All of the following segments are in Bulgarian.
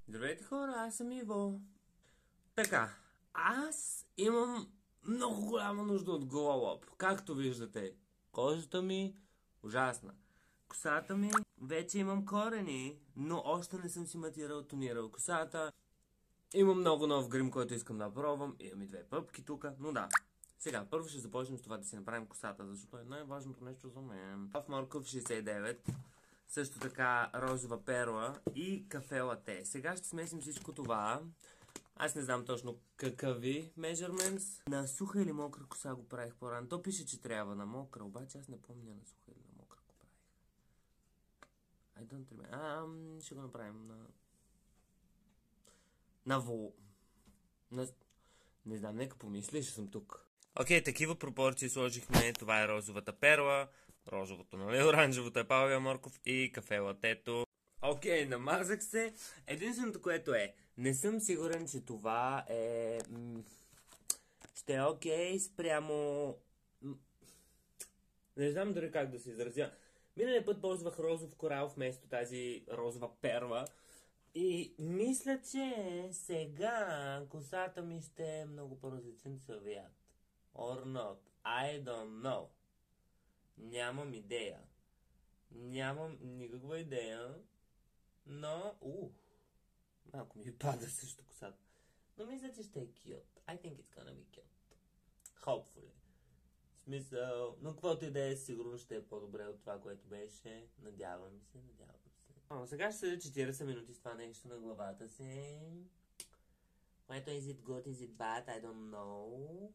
Здравейте хора, аз съм Иво. Така, аз имам много голяма нужда от глоуап. Както виждате, кожата ми ужасна. Косата ми вече имам корени, но още не съм си матирал, тонирал косата. Имам много нов грим, който искам да пробвам. Имам и две пъпки тук, но да. Сега, първо ще започнем с това да си направим косата, защото е най-важното нещо за мен. В морков 69. Също така розова перла и кафе лате. Сега ще смесим всичко това. Аз не знам точно какъви measurements. На суха или мокра коса го правих по-рано. То пише, че трябва на мокра, обаче аз не помня на суха или на мокра го правих. I don't remember. Ще го направим на Не знам, нека помисля, че съм тук. Окей, такива пропорции сложихме. Това е розовата перла, розовото, нали, оранжевото е палевия морков и кафе латето. Окей, намазах се. Единственото, което не съм сигурен, че това ще е окей спрямо... Не знам дори как да се изразя. Миналия път ползвах розов корал вместо тази розова перла. И мисля, че сега косата ми ще е много по-различен цвят. Or not. I don't know. Нямам идея. Нямам никаква идея. Но... малко ми пада също косата. Но мисля, че ще е cute. I think it's gonna be cute. Hopefully. В смисъл... Но каквото и да е, сигурно ще е по-добре от това, което беше. Надявам се. Сега ще седя 40 минути с това нещо на главата си. Което is it good, is it bad, I don't know.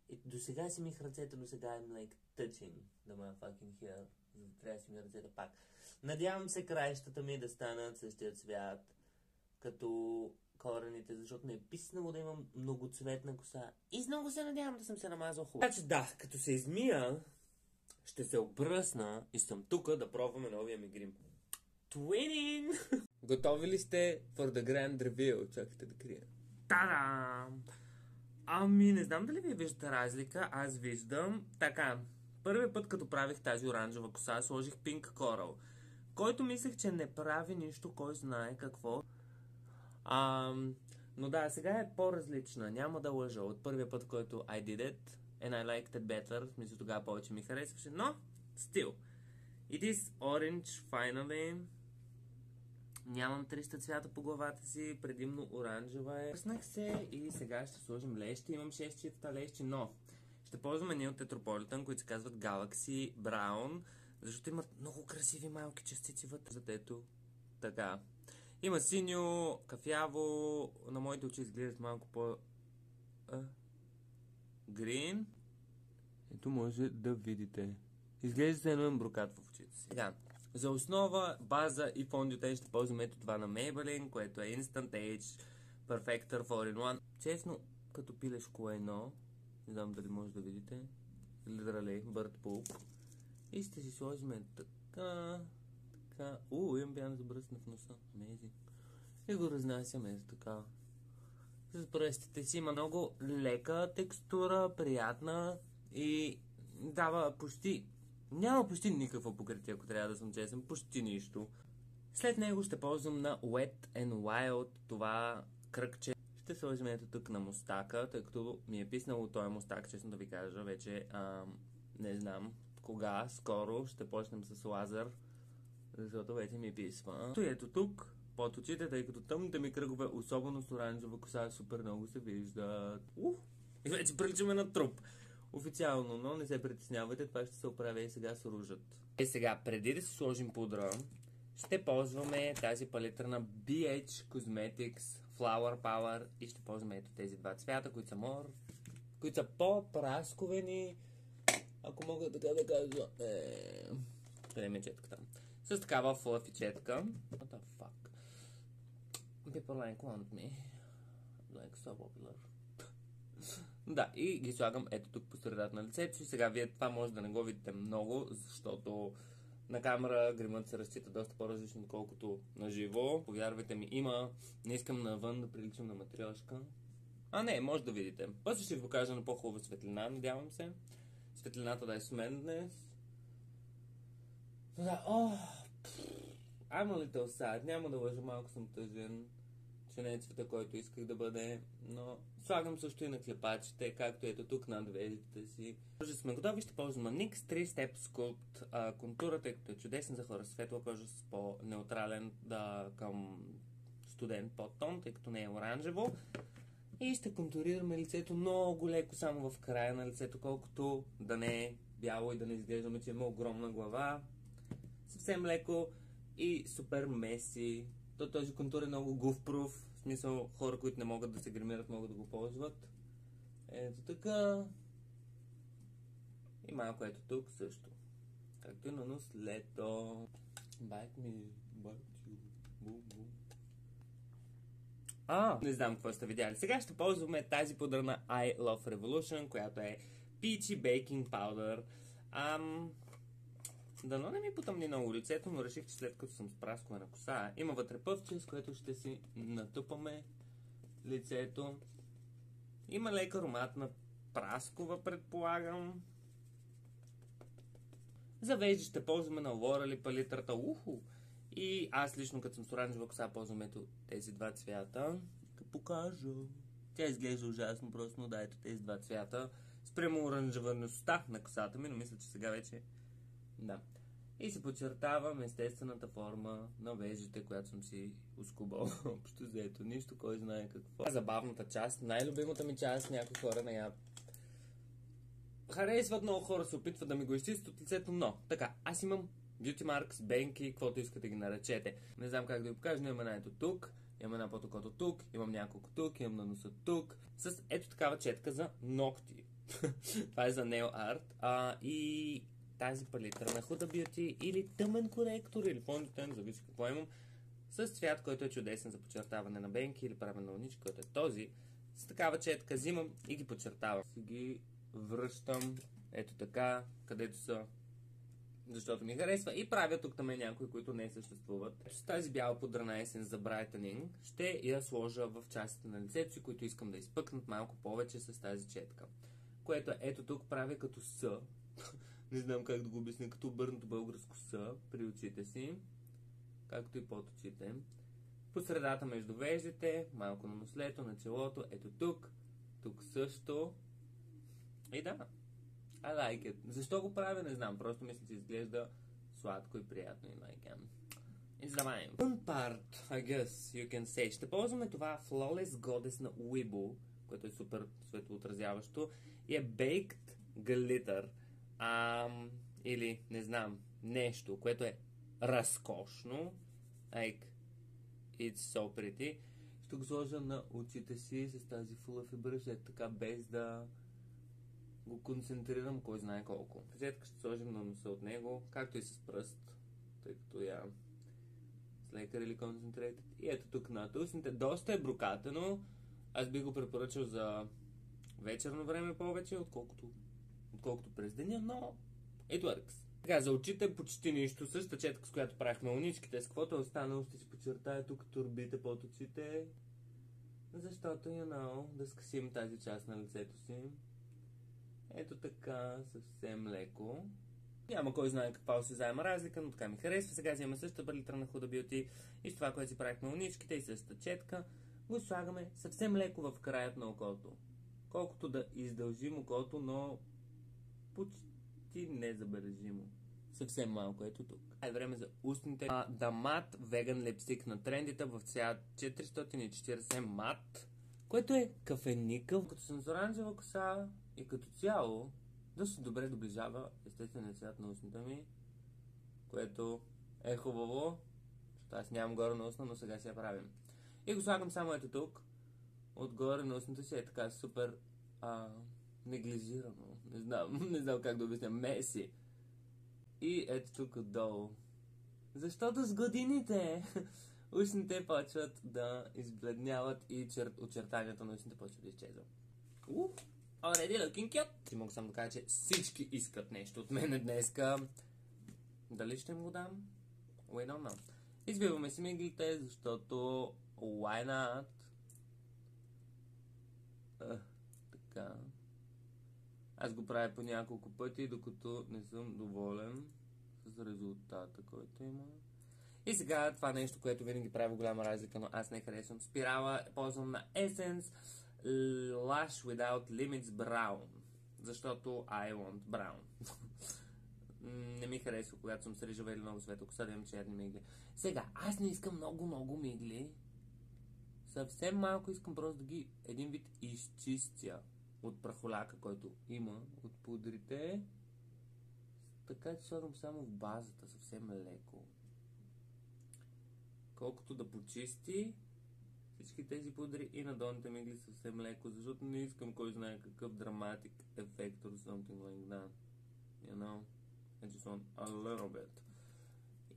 И до сега си мих ръцете, до сега I'm like touching the motherfucking hair. Трябва да си ми ръцете пак. Надявам се краищата ми да станат същия цвят като корените, защото ми е писнало да имам многоцветна коса. И много се надявам да съм се намазал хубаво. Така че да, като се измия, ще се обръсна и съм тук да пробваме новия ми грим. Twinning! Готови ли сте for the grand reveal? Чакайте да крия. Та-дам! Ами, не знам дали вие виждате разлика. Аз виждам. Така, първият път като правих тази оранжева коса, сложих Pink Coral, който мислех, че не прави нищо, кой знае какво. Но да, сега е по-различна. Няма да лъжа. От първия път, който I did it, and I liked it better, в смисъл тогава повече ми харесваше, но still. It is orange, finally. Нямам 300 цвята по главата си, предимно оранжева е. Пръснах се и сега ще сложим лещи. Имам 6 чифта лещи, но ще ползваме ние от Tetropolitan, които се казват Galaxy Brown, защото имат много красиви малки частици вътре. Затето така. Има синьо, кафяво, на моите очи изглеждат малко по... Green. Ето може да видите. Изглежда се едно брокат в очите си. Сега, за основа, база и фондиотен ще ползваме ето това на Maybelline, което е Instant Age Perfector 4-in-1. Честно, като пилешко едно, не знам дали може да видите, literally, bird poop. И ще си сложим така. Имам бяна за бръсна в носа. Amazing. И го разнасяме ето така. С пръстите си има много лека текстура, приятна и дава няма почти никакво покритие, ако трябва да съм честен, почти нищо. След него ще ползвам на Wet n Wild това кръгче. Ще сложим ето тук на мустака, тъй като ми е писнало този мустак, честно да ви кажа, вече не знам кога, скоро ще почнем с лазер, защото вече ми писва. И ето тук, под очите, тъй като тъмните ми кръгове, особено с оранжева коса, супер много се виждат. И вече приличаме на труп. Официално, но не се притеснявайте, това ще се оправя и сега с ружът. Сега, преди да си сложим пудра, ще ползваме тази палитра на BH Cosmetics Flower Power и ще ползваме ето тези два цвята, които са които са по-прасковени, ако мога така да кажа. Къде ми е четката? С такава флъфи четка. What the fuck? People like want me. Like so popular. Да, и ги слагам ето тук по средата на лицето си. Сега вие това може да не го видите много, защото на камера гримът се разчита доста по-различно, отколкото на живо. Повярвайте ми, не искам навън да приличам на матрешка. Не, може да видите. После ще ви покажа на по-хубава светлина, надявам се. Светлината да е с мен днес. Да, I'm a little sad. Няма да лъжа, малко съм тъжен. още не е цвета, който исках да бъде, но слагам също и на клепачите, както ето тук над веждите си. Може сме готови, ще ползвам NYX 3 Step Sculpt контура, тъй като е чудесен за хора с светла кожа, с по-неутрален към студен подтон, тъй като не е оранжево. И ще контурираме лицето много леко, само в края на лицето, колкото да не е бяло и да не изглеждаме, че има огромна глава. Съвсем леко и супер меси. Този контур е много goof-proof, в смисъл хора, които не могат да се гримират, могат да го ползват. Ето така. И малко ето тук също. Както и на нослето. Байт ми, не знам какво сте видяли. Сега ще ползваме тази пудра на I Love Revolution, която е Peachy Baking Powder. Дано не ми потъмни много лицето, но реших, че след като съм с праскована коса, има вътре пъвче, с което ще си натъпаме лицето. Има лек аромат на праскова, предполагам. За вежди ще ползваме на L'Oreal палитрата Уху. И аз лично, като съм с оранжева коса, ползвам ето тези два цвята. Да покажа. Тя изглежда ужасно, просто, но да, ето тези два цвята. Спрямо оранжеваността на косата ми, но мисля, че сега вече... Да. И се подчертавам естествената форма на веждите, която съм си оскубал. Общо взето, нищо, кой знае какво. Забавната част, най-любимата ми част, някои хора на я харесват, много хора се опитват да ми го изчистят от лицето, но така, аз имам beauty marks, бенки, каквото искате ги наречете. Не знам как да ви покажа, но имам една ето тук, имам една под окото тук, имам няколко тук, имам на носа тук, с ето такава четка за ногти. Това е за nail art. И тази палитра на Huda Beauty или тъмен коректор или фондитен, зависи какво имам, с цвят, който е чудесен за подчертаване на бенки или правене на лънички, който е този. С такава четка взимам и ги подчертавам. Си ги връщам ето така, където са, защото ми харесва, и правя тук там някои, които не съществуват. С тази бяла пудрена есен за брайтенинг ще я сложа в частите на лицето си, които искам да изпъкнат малко повече с тази четка. Което ето тук правя като С. Не знам как да го обясня, като обърнато българско С при очите си, както и под очите. По средата между веждите, малко на нослето, на челото, ето тук, тук също. И да, I like it. Защо го правя, не знам, просто мисля, че изглежда сладко и приятно и like it. It's the vibe. One part, I guess you can say. Ще ползваме това Flawless Goddess на Weibo, което е супер светоотразяващо, и е Baked Glitter. Или, не знам, нещо, което е разкошно. Like, it's so pretty. Ще го сложа на очите си с тази fluffy brush, така без да го концентрирам кой знае колко. Печетка ще сложим на носа от него, както и с пръст, тъй като я слекар или концентрирате. И ето тук над устните. Доста е брокатено. Аз би го препоръчал за вечерно време повече, отколкото през деня, но it works. Така, за очите почти нищо. Същата четка, с която правихме лъничките, с каквото е останало, ще си подчертая тук турбите под очите, защото, да скъсим тази част на лицето си. Ето така, съвсем леко. Няма кой знае каква осезаема разлика, но така ми харесва. Сега вземем същата палитра на Huda Beauty и с това, което си правихме лъничките и същата четка, го слагаме съвсем леко в краят на окото. Колкото да издължим окото, но почти незабележимо. Съвсем малко, ето тук. Е време за устните. The Matte Vegan Lipstick на трендите в цвят 440 мат, което е кафеникъл. Като съм с оранжева коса и като цяло доста добре доближава естествения цвят на устните ми, което е хубаво, защото аз нямам горе на устна, но сега си я правим. И го слагам само ето тук, отгоре на устната си е така супер неглижирано. Не знам как да обясня. Меси. И ето тук отдолу. Защото с годините устните почват да избледняват и очертанията на устните почват да изчезват. Already looking cute. И мога само да кажа, че всички искат нещо от мене днеска. Дали ще им го дам? We don't know. Избиваме си миглите, защото why not? Така. Аз го правя по няколко пъти, докато не съм доволен с резултата, който има. И сега това нещо, което винаги прави голяма разлика, но аз не харесвам спирала, ползвам на Essence Lash Without Limits Brown, защото I want brown. Не ми харесва, когато съм срежава или много светло коса, да имам черни мигли. Сега, аз не искам много мигли. Съвсем малко искам просто да ги един вид изчистя от прахоляка, който има от пудрите. Така че слагам само в базата, съвсем леко. Колкото да почисти всички тези пудри и на долните мигли съвсем леко, защото не искам кой знае какъв драматик ефект or something like that. You know? I just want a little bit.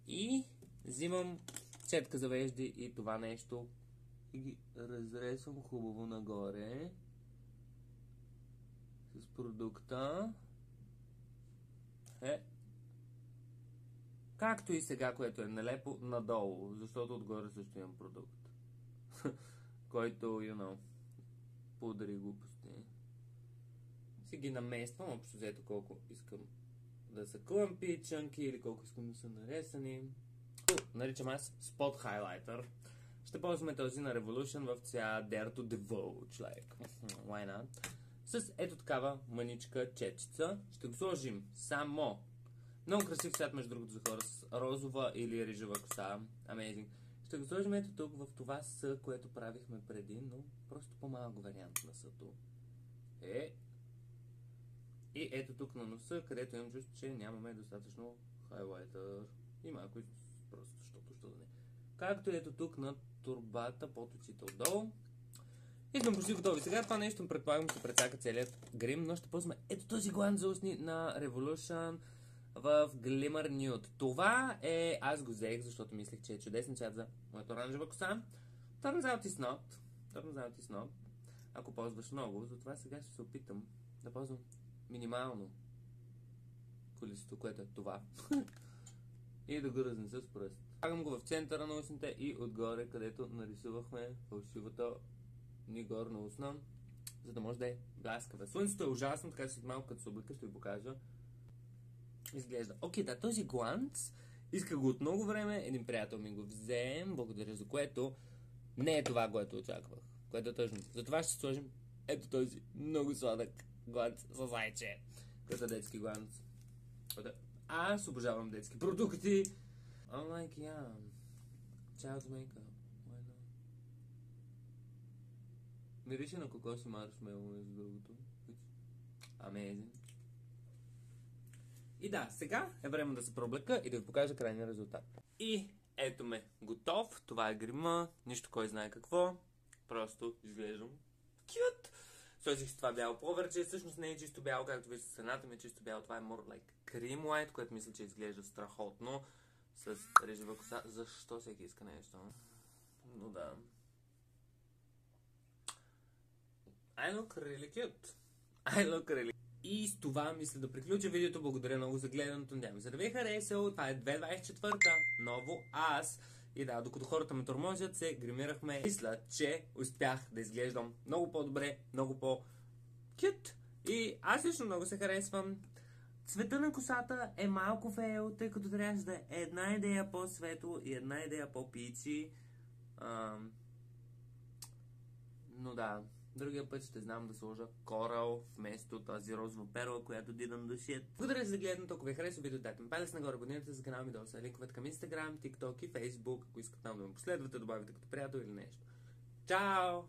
И взимам четка за вежди и това нещо и ги разресвам хубаво нагоре с продукта. Както и сега, което е налепо надолу, защото отгоре също имам продукт, който, you know, пудри глупости. Си ги намествам, общо взето колко искам да са клъмпи, чънки или колко искам да са наресани. Наричам аз Spot Highlighter. Ще ползваме този на Revolution в цвят Dare to Divulge, like, why not? С ето такава мъничка четчица. Ще го сложим само. Много красив цвят, между другото, за хора с розова или рижава коса. Amazing. Ще го сложим ето тук в това С, което правихме преди, но просто по-малък вариант на С-то. И ето тук на носа, където имам чувство, че нямаме достатъчно хайлайтър. И малко просто, защото да не. Както ето тук на турбата под очите отдолу. И сме почти готови. Сега това нещо предполагам се прецака целият грим, но ще ползваме ето този глан за устни на Revolution в Glimmer Nude. Това е... Аз го взех, защото мислех, че е чудесен цвят за моята оранжева коса. Turns out it's not. Ако ползваш много, затова сега ще се опитам да ползвам минимално количество, което е това. И да го разнеса с пръст. Слагам го в центъра на устните и отгоре, където нарисувахме фалшивата ни горна устна, за да може да е бляскава. Слънцето е ужасно, така че след малко като се облека ще ви покажа. Изглежда. Окей, да, този гланц иска го от много време, един приятел ми го взе, благодаря за което не е това, което очаквах, което е тъжно. Затова ще сложим ето този много сладък гланц за зайче, който е детски гланц. Аз обожавам детски продукти. I'm like, yeah, child's makeup. Why not? Мирише на кокос и маршмело, между другото. Amazing. И да, сега е време да се прооблека и да ви покажа крайния резултат. И ето ме готов. Това е грима. Нищо кой знае какво. Просто изглеждам cute. Сложих си това бяло повърче. Всъщност не е чисто бяло, както виждате сцената ми е чисто бяло. Това е more like cream white, което мисля, че изглежда страхотно. С режева коса. Защо всеки иска нещо? Но да. I look really cute. И с това мисля да приключа видеото. Благодаря много за гледането. Надявам се да ви е харесало. Това е 2024-та. Ново аз. И да, докато хората ме тормозят, се гримирахме. Мисля, че успях да изглеждам много по-добре, много по-кют. И аз лично много се харесвам. Цвета на косата е малко фейл, тъй като трябваше да е една идея по-светло и една идея по-пичи. Но да, другия път ще знам да сложа корал вместо тази розова перла, която didn't do shit. Благодаря за гледането, ако ви хареса видео, дайте ми палец нагоре, абонирайте за канала ми, долу са линковете към Instagram, TikTok и Facebook, ако искате там да ме последвате, добавите като приятел или нещо. Чао!